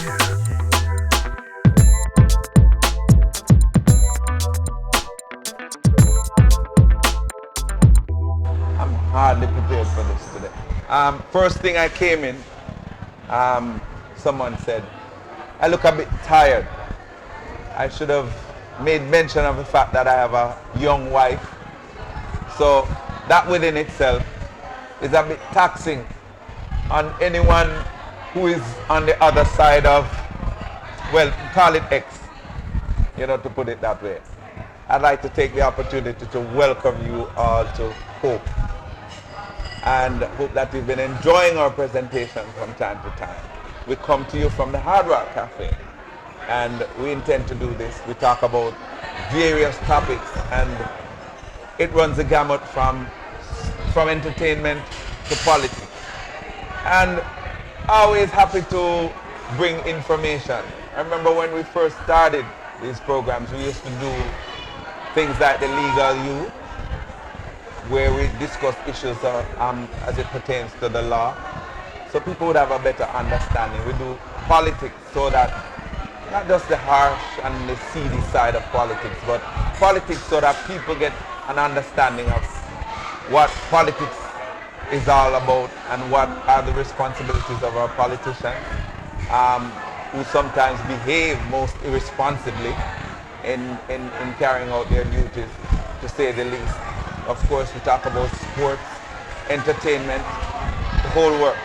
I'm hardly prepared for this today. First thing I came in, someone said, I look a bit tired. I should have made mention of the fact that I have a young wife. So that within itself is a bit taxing on anyone who is on the other side of, well, call it X, to put it that way. I'd like to take the opportunity to welcome you all to Hope, and hope that you've been enjoying our presentation from time to time. We come to you from the Hard Rock Cafe, and we intend to do this. We talk about various topics, and it runs the gamut from entertainment to politics. And always happy to bring information. I remember when we first started these programs, we used to do things like the Legal U, where we discuss issues as it pertains to the law, so people would have a better understanding. We do politics so that, not just the harsh and the seedy side of politics, but politics so that people get an understanding of what politics is all about and what are the responsibilities of our politicians, who sometimes behave most irresponsibly in carrying out their duties, to say the least. Of course, we talk about sports, entertainment, the whole works.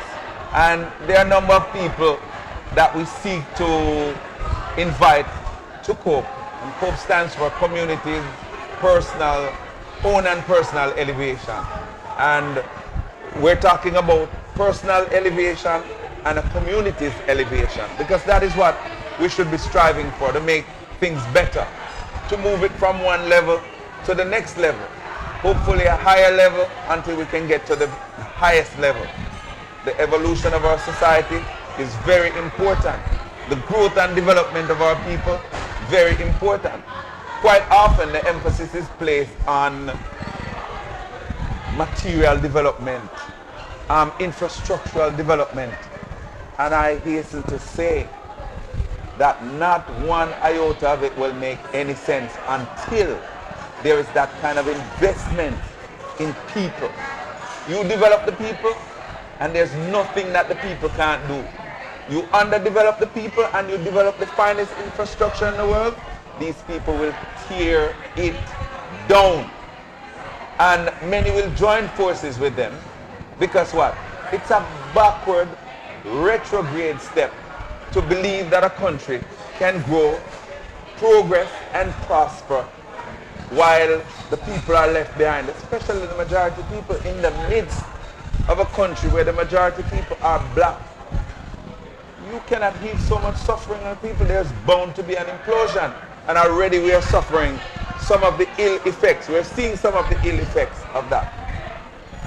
And there are a number of people that we seek to invite to COPE. And COPE stands for Communities, Personal, Own and Personal Elevation. And we're talking about personal elevation and a community's elevation, because that is what we should be striving for, to make things better, to move it from one level to the next level, hopefully a higher level until we can get to the highest level. The evolution of our society is very important. The growth and development of our people, very important. Quite often the emphasis is placed on material development, infrastructural development. And I hasten to say that not one iota of it will make any sense until there is that kind of investment in people. You develop the people, and there's nothing that the people can't do. You underdevelop the people and you develop the finest infrastructure in the world, these people will tear it down. And many will join forces with them, because what? It's a backward, retrograde step to believe that a country can grow, progress, and prosper while the people are left behind, especially the majority people in the midst of a country where the majority people are black. You cannot heap so much suffering on people. There's bound to be an implosion. And already we are suffering some of the ill effects. We're seeing some of the ill effects of that.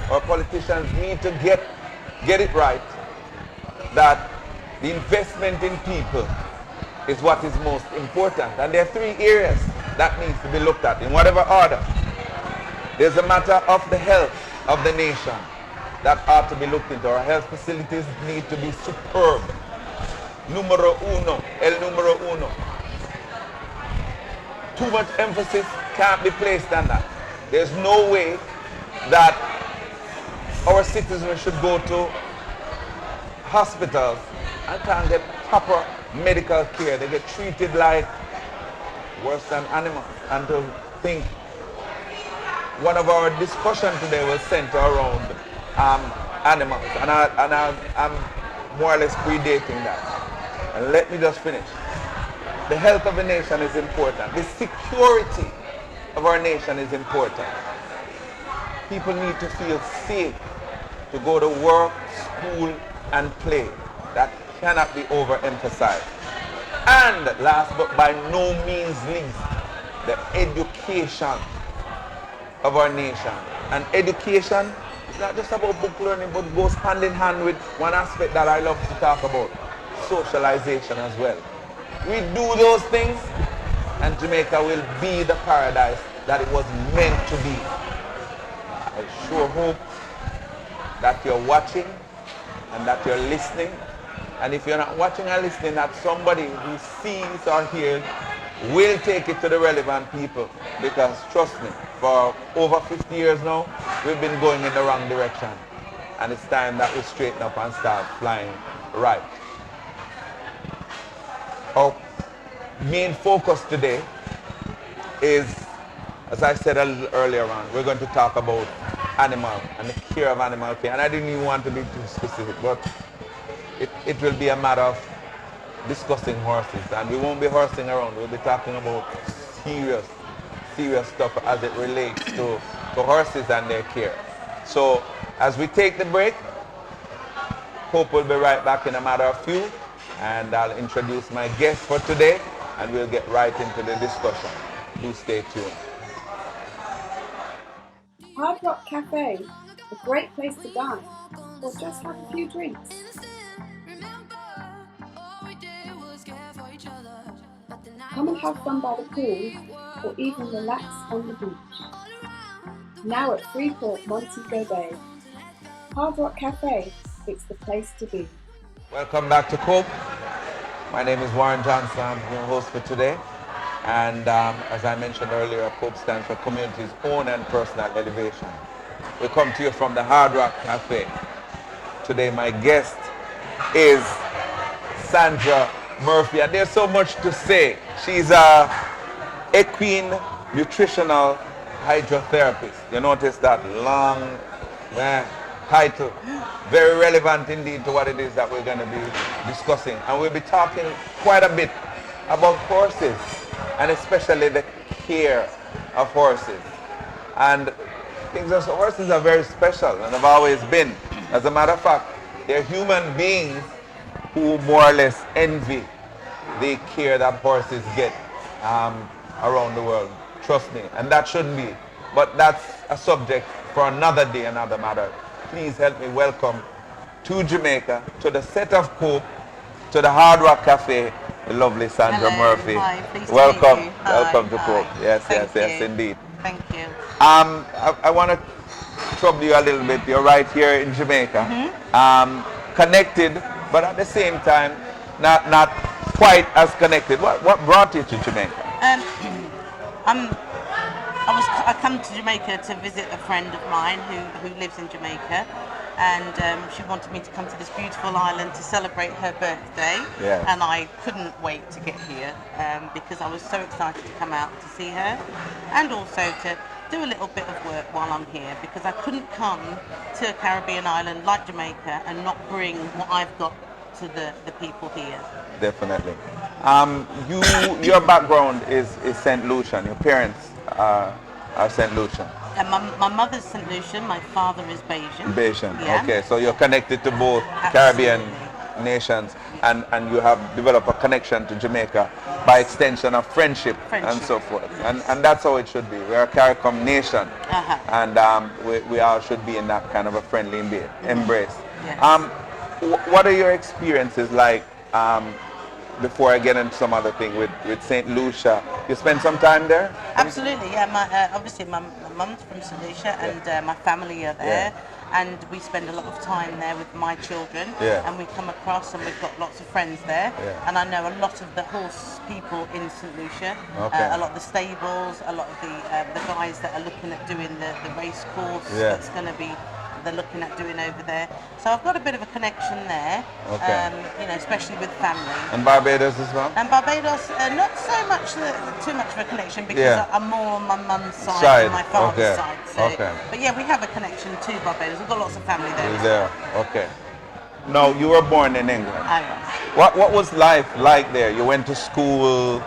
Our politicians need to get it right, that the investment in people is what is most important. And there are three areas that needs to be looked at in whatever order. There's a matter of the health of the nation that ought to be looked into. Our health facilities need to be superb. Numero uno, el numero uno. Too much emphasis can't be placed on that. There's no way that our citizens should go to hospitals and can't get proper medical care. They get treated like worse than animals. And to think one of our discussion today will center around animals, and I'm more or less predating that. And let me just finish. The health of a nation is important. The security of our nation is important. People need to feel safe to go to work, school, and play. That cannot be overemphasized. And last but by no means least, the education of our nation. And education is not just about book learning, but goes hand in hand with one aspect that I love to talk about, socialization as well. We do those things, and Jamaica will be the paradise that it was meant to be. I sure hope that you're watching and that you're listening And if you're not watching or listening, that somebody who sees or hears will take it to the relevant people. Because trust me, for over 50 years now, we've been going in the wrong direction. And it's time that we straighten up and start flying right. Our main focus today is, as I said a little earlier on, we're going to talk about animal and the care of animal care. And I didn't even want to be too specific, but it will be a matter of discussing horses. And we won't be horsing around. We'll be talking about serious stuff as it relates to horses and their care. So as we take the break, Hope will be right back in a matter of few. And I'll introduce my guest for today, and we'll get right into the discussion. Do stay tuned. Hard Rock Cafe, a great place to dine, or just have a few drinks. Come and have fun by the pool, or even relax on the beach. Now at Freeport Montego Bay. Hard Rock Cafe, it's the place to be. Welcome back to Cope. My name is Warren Johnson. I'm your host for today. And as I mentioned earlier, COPE stands for Community's Own and Personal Elevation. We come to you from the Hard Rock Cafe. Today my guest is Sandra Murphy, and there's so much to say. She's a equine nutritional hydrotherapist. You notice that long title. Very relevant indeed to what it is that we're going to be discussing. And we'll be talking quite a bit about horses, and especially the care of horses. And things as horses are very special, and have always been. As a matter of fact, they're human beings who more or less envy the care that horses get around the world. Trust me, and that shouldn't be. But that's a subject for another day, another matter. Please help me welcome to Jamaica, to the set of Cope, to the Hard Rock Cafe, the lovely Sandra Murphy. Hi, pleased welcome, to meet you. welcome to Hi. Cope. Yes, Thank yes, you. indeed. Thank you. I want to trouble you a little bit. You're right here in Jamaica, connected, but at the same time, not quite as connected. What brought you to Jamaica? I come to Jamaica to visit a friend of mine who lives in Jamaica, and she wanted me to come to this beautiful island to celebrate her birthday. Yeah. And I couldn't wait to get here because I was so excited to come out to see her, and also to do a little bit of work while I'm here, because I couldn't come to a Caribbean island like Jamaica and not bring what I've got to the people here. Definitely. Your background is St. Lucian. Your parents are St. Lucian. And my mother's St. Lucian, my father is Bajan. Bajan. Yeah. Okay, so you're connected to both Absolutely. Caribbean nations, and you have developed a connection to Jamaica by extension of friendship. And so forth. Yes. And that's how it should be. We're a CARICOM nation, Uh-huh. and we all should be in that kind of a friendly embrace. Yes. What are your experiences like, before I get into some other thing with St. Lucia? You spent some time there? Absolutely, yeah. Obviously, my mum's from St. Lucia, and my family are there. Yeah. And we spend a lot of time there with my children. Yeah. And we come across, and we've got lots of friends there. Yeah. And I know a lot of the horse people in St. Lucia. Okay. A lot of the stables, a lot of the guys that are looking at doing the race course. Yeah. That's going to be. They're looking at doing over there. So I've got a bit of a connection there, Okay. Especially with family. And Barbados as well? And Barbados, not so much, too much of a connection, because Yeah. I'm more on my mum's side than my father's Okay. side. So, Okay. But yeah, we have a connection to Barbados. We've got lots of family there. You're there. Okay. No, you were born in England. I was. What was life like there? You went to school.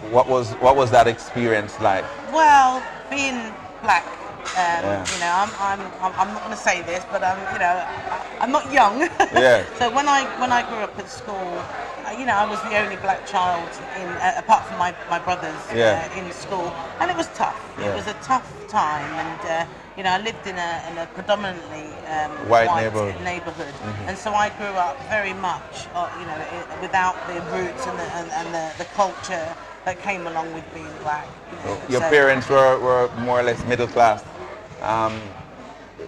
What was that experience like? Well, being black, Yeah. I'm not going to say this, but I'm not young. Yeah. So when I grew up at school, I was the only black child apart from my brothers in school, and it was tough. Yeah. It was a tough time, and I lived in a predominantly White neighborhood, Mm-hmm. and so I grew up very much, without the roots and the culture that came along with being black. Your parents were more or less middle class.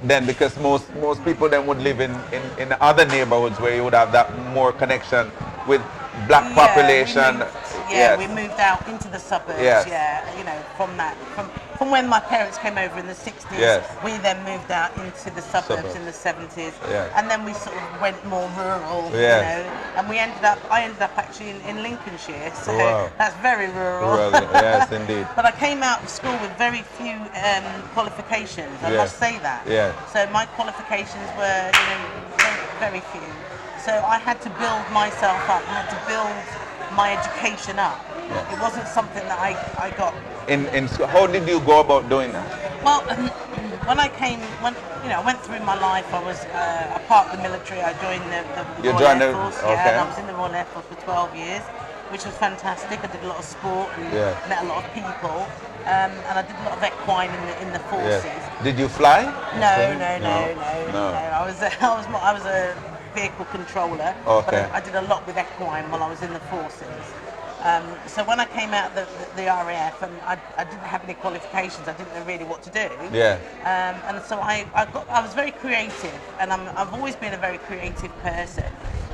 then, because most people then would live in other neighborhoods where you would have that more connection with black population. We Yes. moved out into the suburbs. Yes. Yeah, from when my parents came over in the 60s. Yes. We then moved out into the suburbs in the 70s. Yes. And then we sort of went more rural. Yes. And I ended up actually in Lincolnshire, so Wow. that's very rural. Rural, yes, indeed. But I came out of school with very few qualifications. I Yes. must say that. Yes. So my qualifications were, very, very few. So I had to build myself up. I had to build my education up. Yeah. It wasn't something that I got. In school, how did you go about doing that? Well, when I went through my life. I was a part of the military. I joined the You Royal joined Air the- Force. okay. Yeah, and I was in the Royal Air Force for 12 years, which was fantastic. I did a lot of sport and Yeah. met a lot of people, and I did a lot of equine in the forces. Yes. Did you fly? No. No. I was a vehicle controller, but Okay. I did a lot with equine while I was in the forces. So when I came out of the RAF, and I didn't have any qualifications, I didn't know really what to do. Yeah. And so I was very creative, and I've always been a very creative person.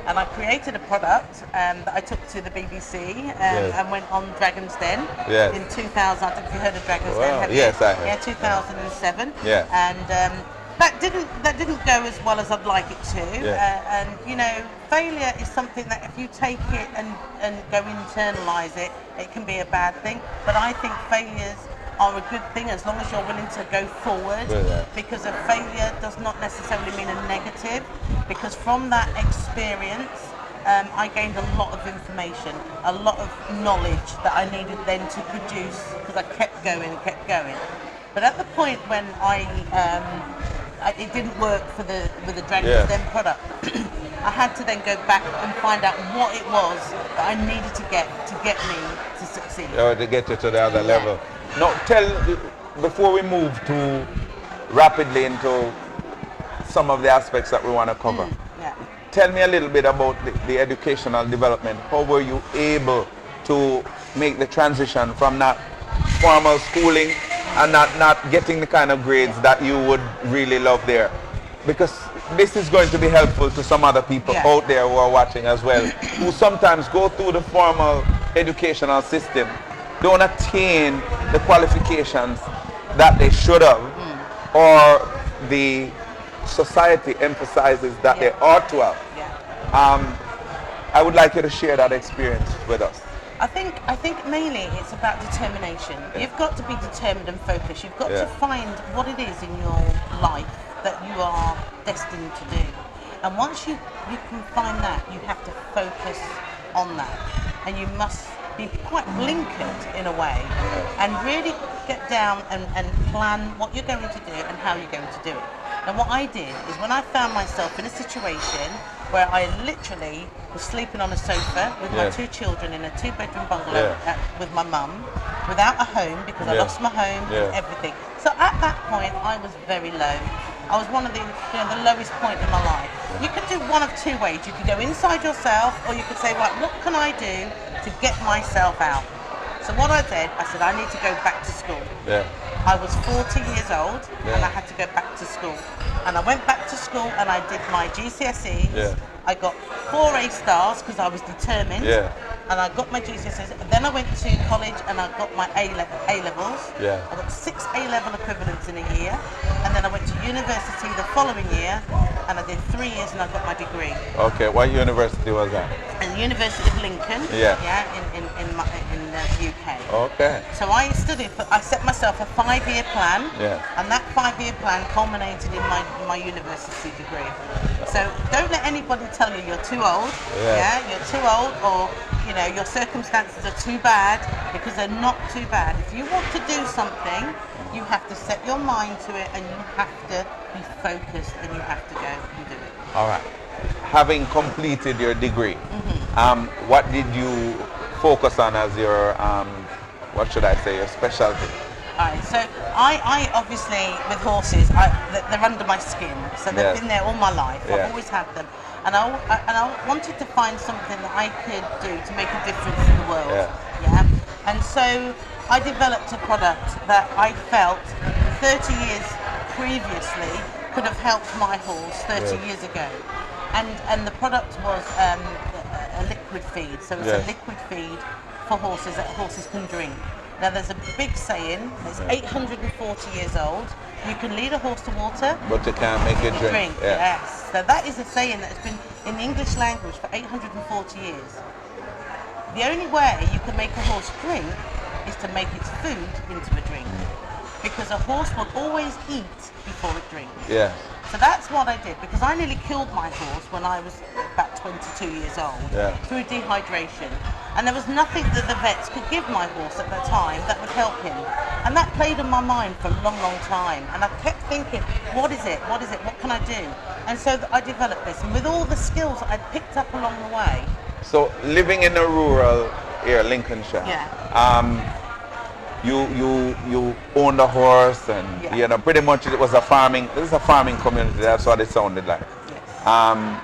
And I created a product that I took to the BBC Yes. and went on Dragon's Den Yes. in 2000. I don't know if you heard of Dragon's Den. Wow. Have Yes, you? I have. Yeah, 2007. Yeah. And that didn't go as well as I'd like it to. Yeah. And failure is something that if you take it and go internalize it, it can be a bad thing. But I think failures are a good thing as long as you're willing to go forward. Yeah. Because a failure does not necessarily mean a negative. Because from that experience, I gained a lot of information, a lot of knowledge that I needed then to produce, because I kept going and kept going. But at the point when it didn't work with the Dragon's Den product, I had to then go back and find out what it was that I needed to get me to succeed. Or to get you to the other level. Now, before we move to rapidly into some of the aspects that we want to cover, Yeah. tell me a little bit about the educational development. How were you able to make the transition from that formal schooling and not getting the kind of grades that you would really love there? Because this is going to be helpful to some other people Yeah. out there who are watching as well, who sometimes go through the formal educational system, don't attain the qualifications that they should have, or the society emphasizes that they ought to have. Yeah. I would like you to share that experience with us. I think mainly it's about determination. You've got to be determined and focused. You've got to find what it is in your life that you are destined to do. And once you can find that, you have to focus on that. And you must be quite blinkered in a way and really get down and plan what you're going to do and how you're going to do it. And what I did is when I found myself in a situation where I literally was sleeping on a sofa with my two children in a 2-bedroom bungalow with my mum, without a home because I lost my home and everything. So at that point I was very low. I was one of the lowest point in my life. You could do one of two ways. You could go inside yourself, or you could say, right, what can I do to get myself out? So what I did, I said, I need to go back to school. Yeah. I was 40 years old and I had to go back to school. And I went back to school and I did my GCSEs. Yeah. I got 4 A stars because I was determined. Yeah. And I got my GCSEs. And then I went to college and I got my A levels. Yeah. I got 6 A-level equivalents in a year. And then I went to university the following year and I did 3 years and I got my degree. Okay, what university was that? And the University of Lincoln. Yeah. In the UK. Okay. So I set myself a 5-year plan, and that 5-year plan culminated in my university degree. So don't let anybody tell you you're too old, you're too old, or your circumstances are too bad, because they're not too bad. If you want to do something, you have to set your mind to it, and you have to be focused, and you have to go and do it. All right. Having completed your degree, what did you focus on as your, your specialty? Alright, so I obviously, with horses, they're under my skin, so they've been there all my life. I've always had them, and I wanted to find something that I could do to make a difference in the world. And so I developed a product that I felt 30 years previously could have helped my horse 30 years ago. And the product was a liquid feed. So it's a liquid feed for horses that horses can drink. Now there's a big saying, it's 840 years old, you can lead a horse to water, but you can't make it drink. Yes. So that is a saying that has been in the English language for 840 years. The only way you can make a horse drink is to make its food into a drink. Because a horse will always eat before it drinks. Yeah. So that's what I did, because I nearly killed my horse when I was about 22 years old through dehydration. And there was nothing that the vets could give my horse at the time that would help him. And that played on my mind for a long, long time. And I kept thinking, what is it? What is it? What can I do? And so I developed this. And with all the skills that I'd picked up along the way. So living in a rural area, Lincolnshire. You owned a horse, and you know, pretty much it was a farming. This is a farming community. That's what it sounded like. Yes.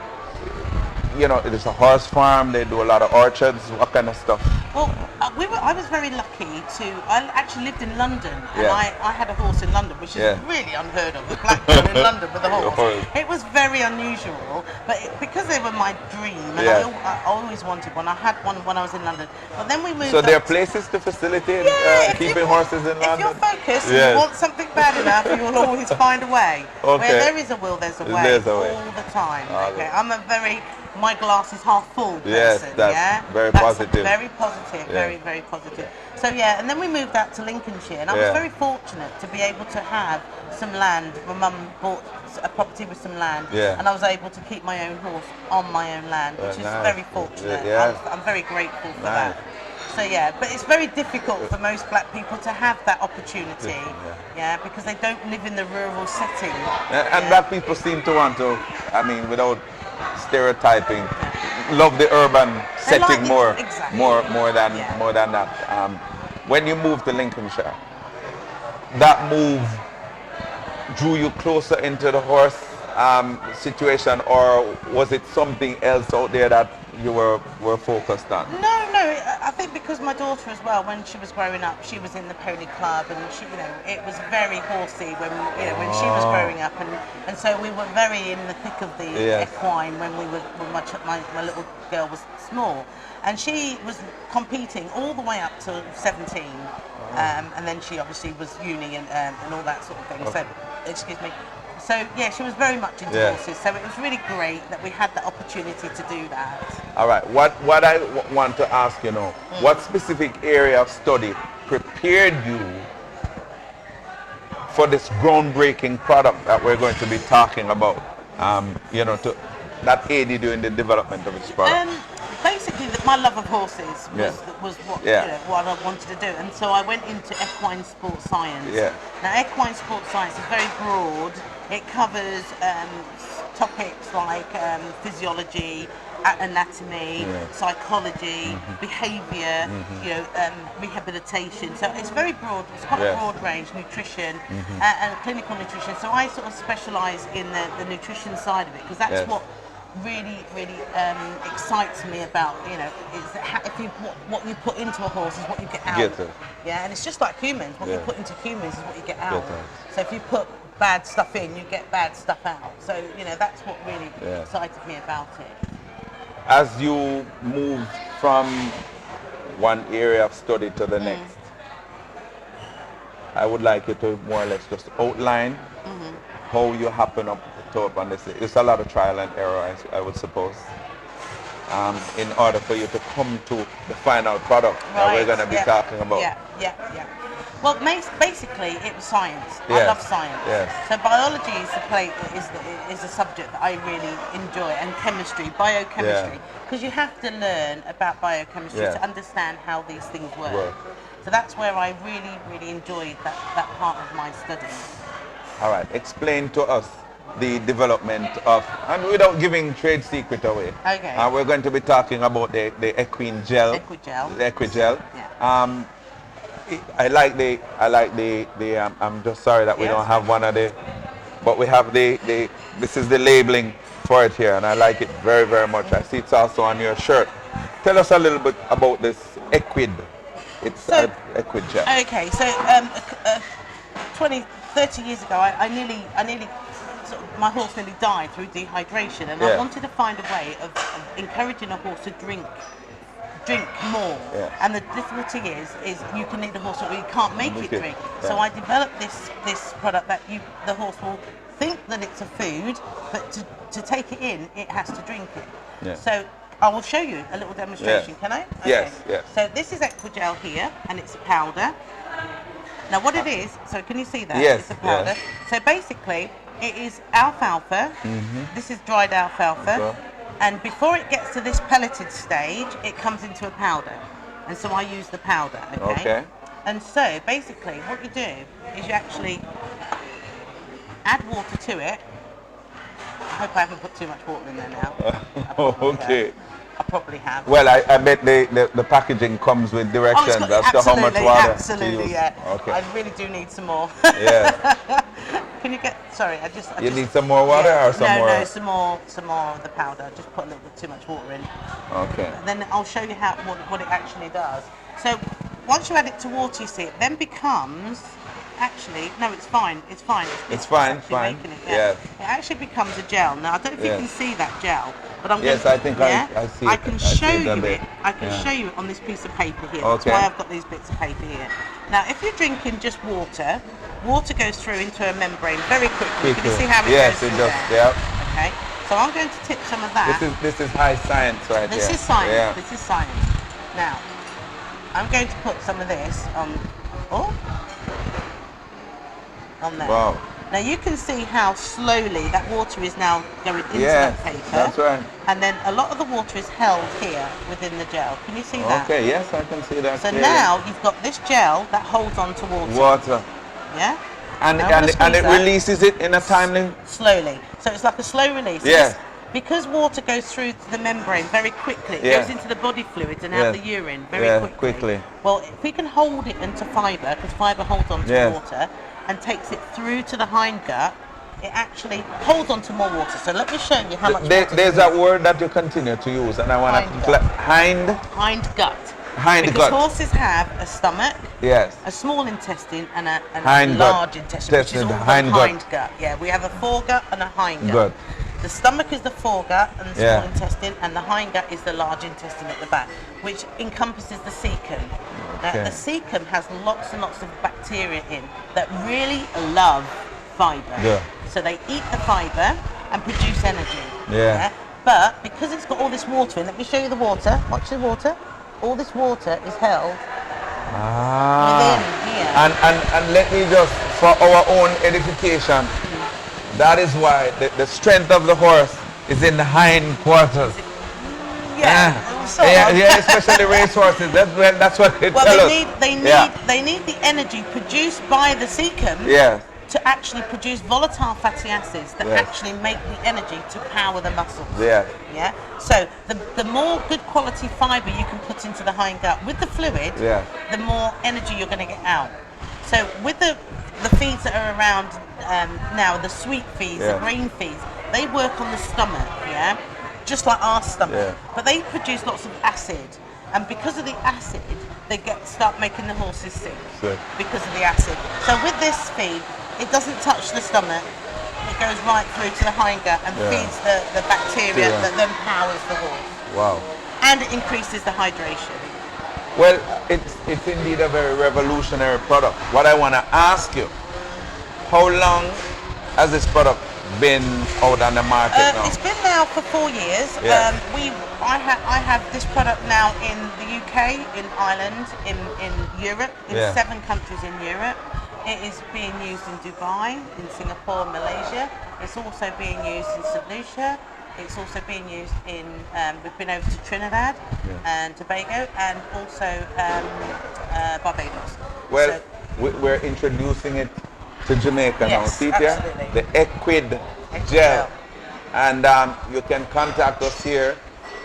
You know, it is a horse farm. They do a lot of orchards. What kind of stuff? Well, I was very lucky to. I actually lived in London, and I had a horse in London, which is really unheard of. A black girl in London with a horse. It was very unusual, but because they were my dream, and I always wanted one. I had one when I was in London, but then we moved. So there are places to facilitate keeping horses in London. If you're focused and you want something bad enough, you will always find a way. Where there is a will, there's a way. There's a way. All the time. Okay, I'm a very my glass is half full person. Yes, that's very positive. Very positive, very, very positive. So and then we moved out to Lincolnshire, and I was very fortunate to be able to have some land. My mum bought a property with some land, and I was able to keep my own horse on my own land, which is very fortunate. I'm very grateful for that. So but it's very difficult for most black people to have that opportunity, because they don't live in the rural setting. And black people seem to want to, I mean, without stereotyping, love the urban setting more than that. When you moved to Lincolnshire, that move drew you closer into the horse situation, or was it something else out there that you were focused on? No, I think because my daughter as well, when she was growing up, she was in the pony club, and she, it was very horsey when she was growing up, and so we were very in the thick of the equine when my little girl was small, and she was competing all the way up to 17, and then she obviously was uni and all that sort of thing. So, excuse me. So she was very much into horses. So it was really great that we had the opportunity to do that. All right. What I want to ask, what specific area of study prepared you for this groundbreaking product that we're going to be talking about? That aided you in the development of this product. Basically, my love of horses was what what I wanted to do, and so I went into equine sports science. Now, equine sports science is very broad. It covers topics like physiology, anatomy, psychology, behaviour, rehabilitation. So it's very broad. It's quite a broad range. Nutrition and clinical nutrition. So I sort of specialise in the nutrition side of it, because that's what really excites me about is what you put into a horse is what you get out. And it's just like humans. What you put into humans is what you get out. So if you put bad stuff in, you get bad stuff out. So that's what really excited me about it. As you moved from one area of study to the next, I would like you to more or less just outline how you happen up on this. It's a lot of trial and error, I would suppose, in order for you to come to the final product that we're going to be talking about. Well, basically, it was science. I love science. So biology is a subject that I really enjoy, and chemistry, biochemistry, because you have to learn about biochemistry to understand how these things work. So that's where I really enjoyed that part of my studies. All right, explain to us the development of, and without giving trade secret away. We're going to be talking about the equine gel. The equigel. I like the I'm just sorry that we don't have one of the, but we have this is the labeling for it here, and I like it very, very much. I see it's also on your shirt. Tell us a little bit about this equid. It's equigel. Okay, so 30 years ago, I nearly sort of my horse nearly died through dehydration, and I wanted to find a way of encouraging a horse to drink more. Yeah. And the difficulty is you can lead the horse, but you can't make it drink. Yeah. So I developed this product that the horse will think that it's a food, but to take it in, it has to drink it. Yeah. So I will show you a little demonstration. Can I? Okay. Yes. So this is Equigel here, and it's a powder. Now what it is, so can you see that? Yes. It's a powder. Yes. So basically, it is alfalfa. This is dried alfalfa. Okay. And before it gets to this pelleted stage, it comes into a powder. And so I use the powder, okay? And so basically what you do is you actually add water to it. I hope I haven't put too much water in there now. Okay. I probably have. Well, I bet the packaging comes with directions as to how much water to use. Yeah. Okay. I really do need some more. Yeah. Can you get? Sorry, You need some more water or some more? No, some more of the powder. Just put a little bit too much water in. Okay. And then I'll show you what it actually does. So once you add it to water, you see it then becomes. Actually, no, it's fine. It's fine. It's fine. Making it, yeah. It actually becomes a gel. Now I don't know if you can see that gel, but I'm Yes, going I think I see it. I can show you a bit. it. I can show you it on this piece of paper here. Okay. That's why I've got these bits of paper here. Now, if you're drinking just water goes through into a membrane very quickly. Can you see how it goes? Yes, it through does. there? Yeah. Okay. So I'm going to tip some of that. This is high science right here. This is science. Yeah. This is science. Now, I'm going to put some of this on. On there. Wow. Now you can see how slowly that water is now going into Yes, that paper. that's right. And then a lot of the water is held here within the gel. Can you see that? Okay, yes, I can see that. So clearly. now you've got this gel that holds on to water. Water. Yeah? And Now I'm gonna it squeeze that. releases it in a timely. Slowly. So it's like a slow release. Yeah. Because water goes through to the membrane very quickly, it Yeah. goes into the body fluids and out the urine very quickly. quickly. Well, if we can hold it into fibre, because fibre holds on to water, and takes it through to the hind-gut, it actually holds on to more water. So let me show you how much water. There's a word that you continue to use, and I want to Hind-gut. Hind-gut. Because horses have a stomach, yes, a small intestine, and a Hind-gut. large intestine, which is all called hind-gut. Yeah, we have a foregut and a hindgut. Good. The stomach is the foregut and the small intestine, and the hindgut is the large intestine at the back, which encompasses the cecum. Now, the cecum has lots and lots of bacteria in that really love fibre. Yeah. So they eat the fibre and produce energy. Yeah. But because it's got all this water in, let me show you the water. Watch the water. All this water is held within here. And let me just, for our own edification, that is why the strength of the horse is in the hind quarters. Yeah, especially race horses. That's what they tell us. They need the energy produced by the cecum to actually produce volatile fatty acids that actually make the energy to power the muscles. Yeah. So the more good quality fibre you can put into the hindgut with the fluid, the more energy you're going to get out. So with the feeds that are around now, the sweet feeds, the grain feeds, they work on the stomach, just like our stomach, but they produce lots of acid, and because of the acid, they start making the horses sick because of the acid. So with this feed, it doesn't touch the stomach; it goes right through to the hindgut and feeds the bacteria that then powers the horse. Wow! And it increases the hydration. Well, it's indeed a very revolutionary product. What I want to ask you: how long has this product been out on the market now? It's been now for 4 years. I have this product now in the UK, in Ireland, in Europe, in 7 countries in Europe. It is being used in Dubai, in Singapore, Malaysia. It's also being used in St. Lucia. It's also being used in, we've been over to Trinidad and Tobago, and also Barbados. Well, we're introducing it to Jamaica now. See here? The Equid Gel. And you can contact us here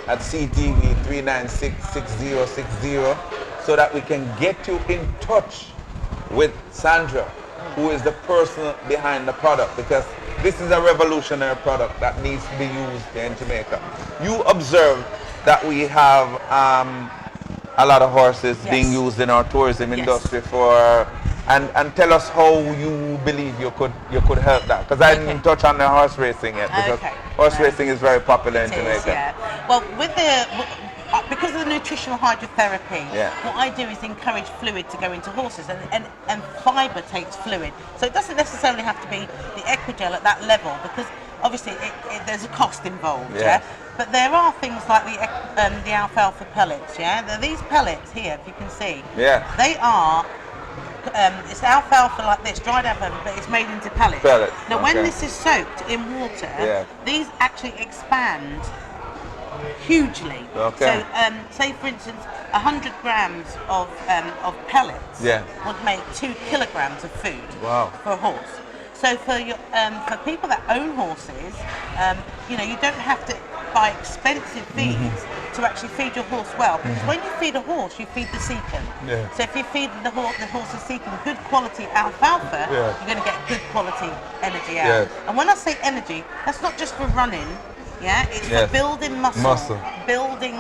at CTV 396-6060 so that we can get you in touch with Sandra, who is the person behind the product, because this is a revolutionary product that needs to be used here in Jamaica. You observe that we have a lot of horses being used in our tourism industry for and tell us how you believe you could help that, because I didn't touch on the horse racing yet, because horse racing is very popular in Jamaica. Well, with because of the nutritional hydrotherapy, what I do is encourage fluid to go into horses, and fibre takes fluid. So it doesn't necessarily have to be the Equigel at that level, because obviously there's a cost involved. But there are things like the alfalfa pellets. These pellets here, if you can see, they are. It's alfalfa like this, dried alfalfa, but it's made into pellets. Now, when this is soaked in water, these actually expand hugely. So, say for instance, 100 grams of pellets would make 2 kilograms of food for a horse. So for people that own horses, you don't have to buy expensive feeds to actually feed your horse well, because when you feed a horse, you feed the cecum. So if you feed the horse is seeking good quality alfalfa, you're going to get good quality energy out. And when I say energy, that's not just for running. It's for building muscle. Building,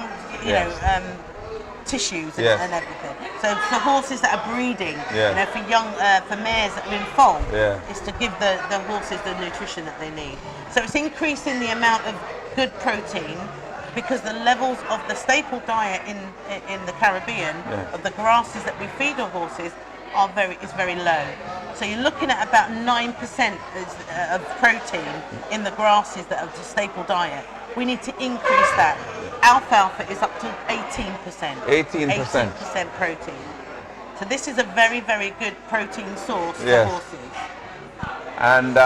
tissues and everything. So for horses that are breeding, for mares that are in foal, it's to give the horses the nutrition that they need. So it's increasing the amount of good protein, because the levels of the staple diet in the Caribbean of the grasses that we feed our horses is very low. So you're looking at about 9% of protein in the grasses that are the staple diet. We need to increase that. Alfalfa is up to 18%. 18% protein. So this is a very, very good protein source for horses. And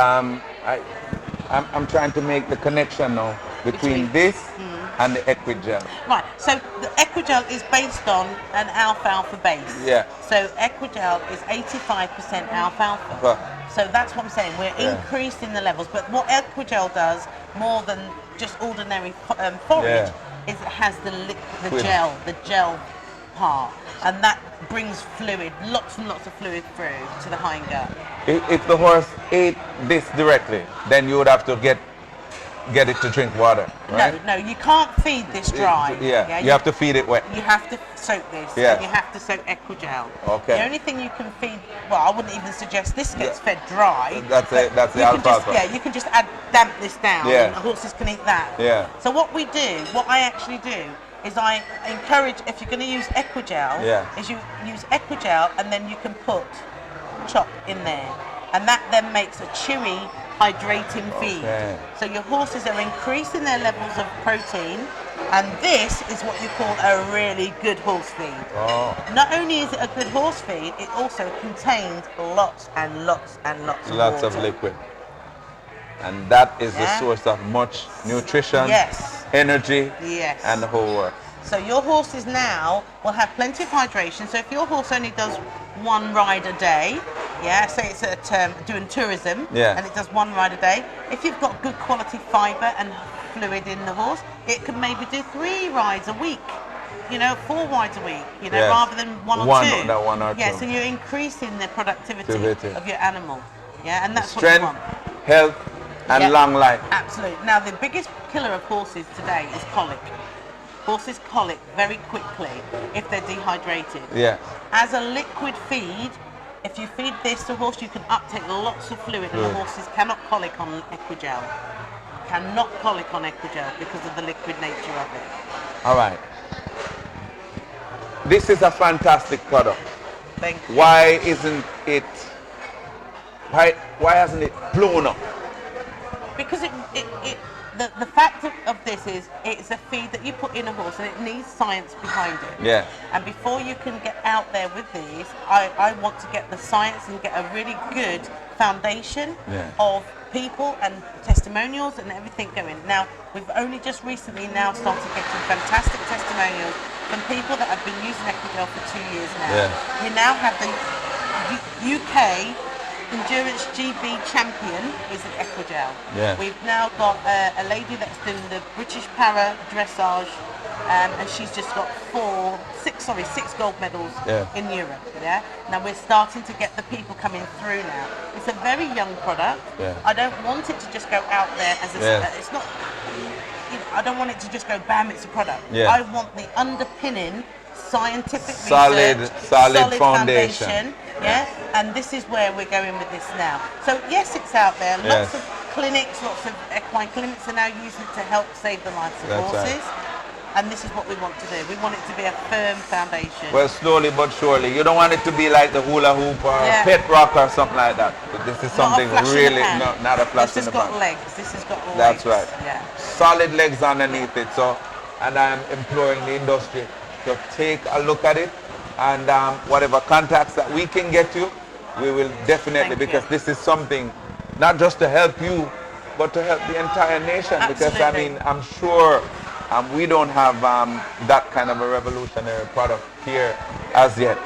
I'm trying to make the connection now between this and the Equigel. Right, so the Equigel is based on an alfalfa base. So Equigel is 85% alfalfa. So that's what I'm saying, we're increasing the levels. But what Equigel does, more than just ordinary forage, is it has the gel part. And that brings fluid, lots and lots of fluid through to the hind gut. If the horse ate this directly, then you would have to get it to drink water, right? No, you can't feed this dry. You have to feed it wet. You have to soak this. And you have to soak Equigel. The only thing you can feed, well, I wouldn't even suggest this gets fed dry. That's the alfalfa. You can just damp this down, and the horses can eat that. So what I actually do, is I encourage, if you're going to use Equigel, is you use Equigel, and then you can put chop in there, and that then makes a chewy, hydrating feed. So your horses are increasing their levels of protein, and this is what you call a really good horse feed. Not only is it a good horse feed, it also contains lots and lots and lots of liquid. And that is the source of much nutrition, energy, and the whole work. So your horses now will have plenty of hydration. So if your horse only does 1 ride a day, say it's doing tourism, and it does 1 ride a day, if you've got good quality fibre and fluid in the horse, it can maybe do 3 rides a week, 4 rides a week, rather than 1 or 2. One or two. So you're increasing the productivity of your animal. And that's strength, what you want. Health, and long life. Absolutely. Now the biggest killer of horses today is colic. Horses colic very quickly if they're dehydrated. As a liquid feed, if you feed this to a horse, you can uptake lots of fluid, and the horses cannot colic on Equigel. Cannot colic on Equigel because of the liquid nature of it. All right. This is a fantastic product. Thank you. Why hasn't it blown up? Because the fact of this is it's a feed that you put in a horse, and it needs science behind it. And before you can get out there with these, I want to get the science and get a really good foundation of people and testimonials and everything going. Now, we've only just recently now started getting fantastic testimonials from people that have been using Equigel for 2 years now. We now have the UK Endurance GB champion is an Equigel. We've now got a lady that's doing the British Para dressage, and she's just got 6 gold medals in Europe. Now we're starting to get the people coming through now. It's a very young product. I don't want it to just go out there as it's not. I don't want it to just go bam, it's a product. I want the underpinning scientific research, solid foundation Yeah? And this is where we're going with this now. So yes, it's out there. Lots of clinics, lots of equine clinics are now using it to help save the lives of horses. Right. And this is what we want to do. We want it to be a firm foundation. Well, slowly but surely. You don't want it to be like the hula hoop or a pet rock or something like that. But this is something really, not a flash in the pan. This has got legs. That's right. Yeah. Solid legs underneath it. So, and I'm imploring the industry to take a look at it, and whatever contacts that we can get you, we will definitely, because this is something not just to help you, but to help the entire nation. Absolutely. Because I mean, I'm sure we don't have that kind of a revolutionary product here as yet.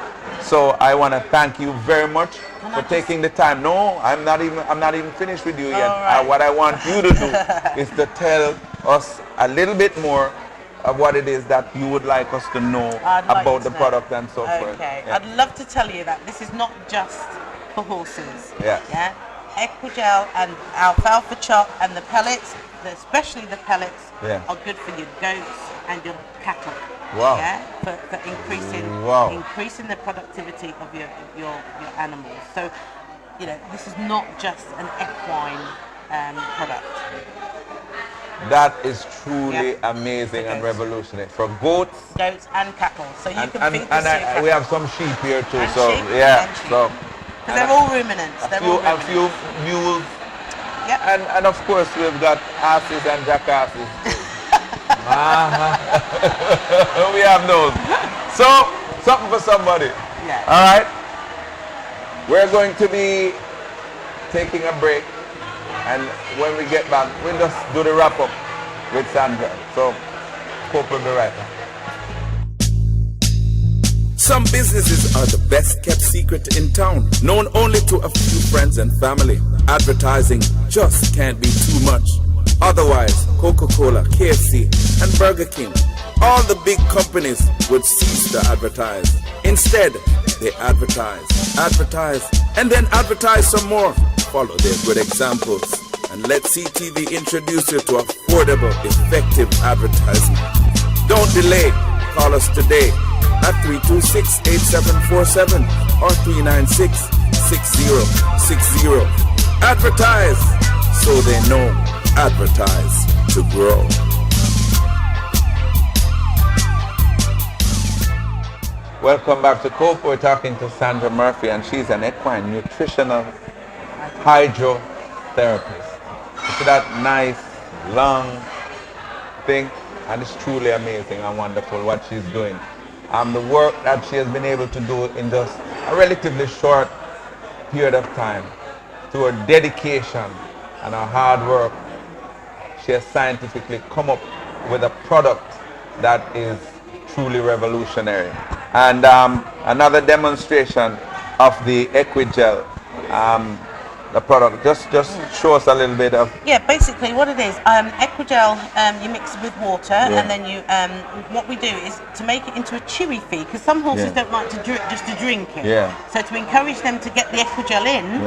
So I want to thank you very much for taking the time. No, I'm not even finished with you yet. Right. What I want you to do is to tell us a little bit more of what it is that you would like us to know about the product and so forth. Okay, I'd love to tell you that this is not just for horses. Yeah. Equigel and alfalfa chop and the pellets, especially the pellets, are good for your goats and your cattle. Wow. Yeah, for increasing the productivity of your animals. So, you know, this is not just an equine product. That is truly amazing and revolutionary for goats and cattle. So you can feed and we have some sheep here too. And so sheep, so because they're all ruminants. A few mules. Yep. And of course we've got asses and jackasses. We have those. So something for somebody. Yeah. All right. We're going to be taking a break, and when we get back, we'll just do the wrap up with Sandra. So hope we'll be right back. Some businesses are the best kept secret in town, known only to a few friends and family. Advertising just can't be too much. Otherwise, Coca-Cola, KFC, and Burger King, all the big companies would cease to advertise. Instead, they advertise, and then advertise some more. Follow their good examples, and let CTV introduce you to affordable, effective advertising. Don't delay. Call us today at 326-8747 or 396-6060. Advertise so they know. Advertise to grow. Welcome back to Cope. We're talking to Sandra Murphy, and she's an equine nutritional hydrotherapist. You see that nice long thing? And it's truly amazing and wonderful what she's doing. The work that she has been able to do in just a relatively short period of time, through her dedication and her hard work, she has scientifically come up with a product that is truly revolutionary. And another demonstration of the Equigel, the product. Just show us a little bit of. Yeah, basically what it is, Equigel, you mix it with water, and then you, what we do is to make it into a chewy feed, because some horses don't like to just to drink it. Yeah. So to encourage them to get the Equigel in,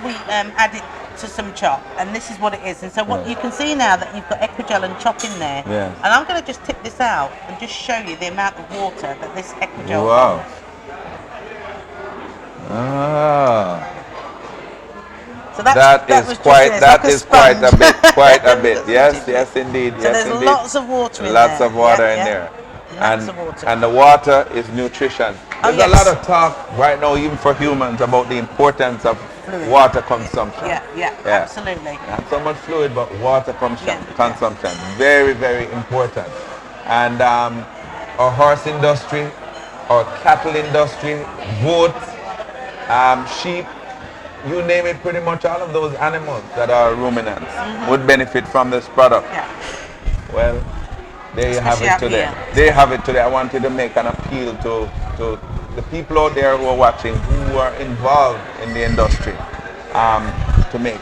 we add it to some chop, and this is what it is. And so what you can see now that you've got Equigel and chop in there, and I'm going to just tip this out and just show you the amount of water that this Equigel holds. So that is quite a bit. Yes, indeed. So there's lots of water in there. Lots of water in there. And the water is nutrition. There's a lot of talk right now, even for humans, about the importance of water consumption. Yeah, absolutely. Not so much fluid, but water consumption. Very, very important. And our horse industry, our cattle industry, goats, sheep, you name it, pretty much all of those animals that are ruminants would benefit from this product. Well, there you have it today. There you have it today. I wanted to make an appeal to the people out there who are watching, who are involved in the industry, to make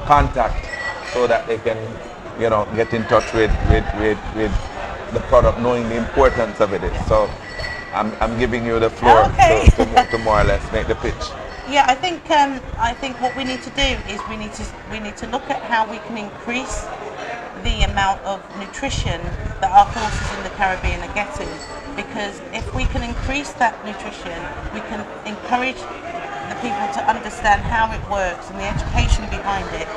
contact so that they can, get in touch with the product, knowing the importance of it is. So I'm giving you the floor to more or less make the pitch. Yeah, I think what we need to do is we need to look at how we can increase the amount of nutrition that our horses in the Caribbean are getting. Because if we can increase that nutrition, we can encourage the people to understand how it works and the education behind it,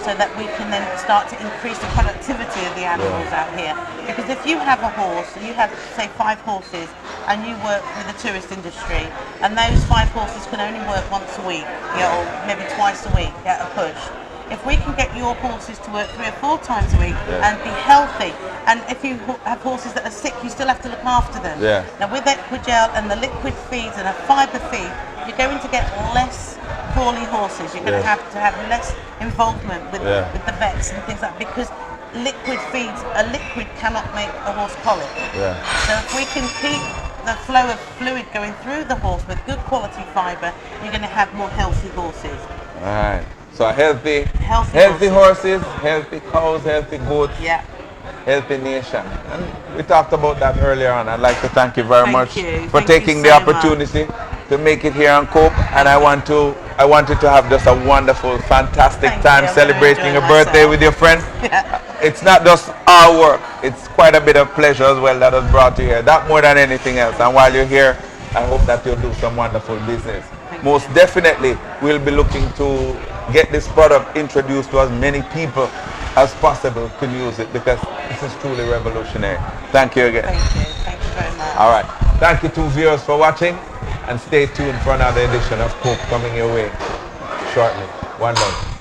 so that we can then start to increase the productivity of the animals out here. Because if you have a horse, you have say 5 horses, and you work with the tourist industry, and those 5 horses can only work once a week, or maybe twice a week at a push. If we can get your horses to work 3 or 4 times a week and be healthy, and if you have horses that are sick, you still have to look after them. Now with Equigel and the liquid feeds and a fibre feed, you're going to get less poorly horses. You're going to have less involvement with the vets and things like that, because liquid feeds, a liquid cannot make a horse colic. So if we can keep the flow of fluid going through the horse with good quality fibre, you're going to have more healthy horses. Right. So healthy Healthy horses, healthy cows, healthy goats, healthy nation. And we talked about that earlier on. I'd like to thank you very much for taking the opportunity to make it here on Cope. And I wanted to have just a wonderful, fantastic time celebrating your birthday with your friend. It's not just our work, it's quite a bit of pleasure as well that was brought to you here. That more than anything else. And while you're here, I hope that you'll do some wonderful business. Most definitely, we'll be looking to get this product introduced to as many people as possible to use it, because this is truly revolutionary. Thank you again. Thank you very much. All right. Thank you to viewers for watching, and stay tuned for another edition of Cope coming your way shortly. One love.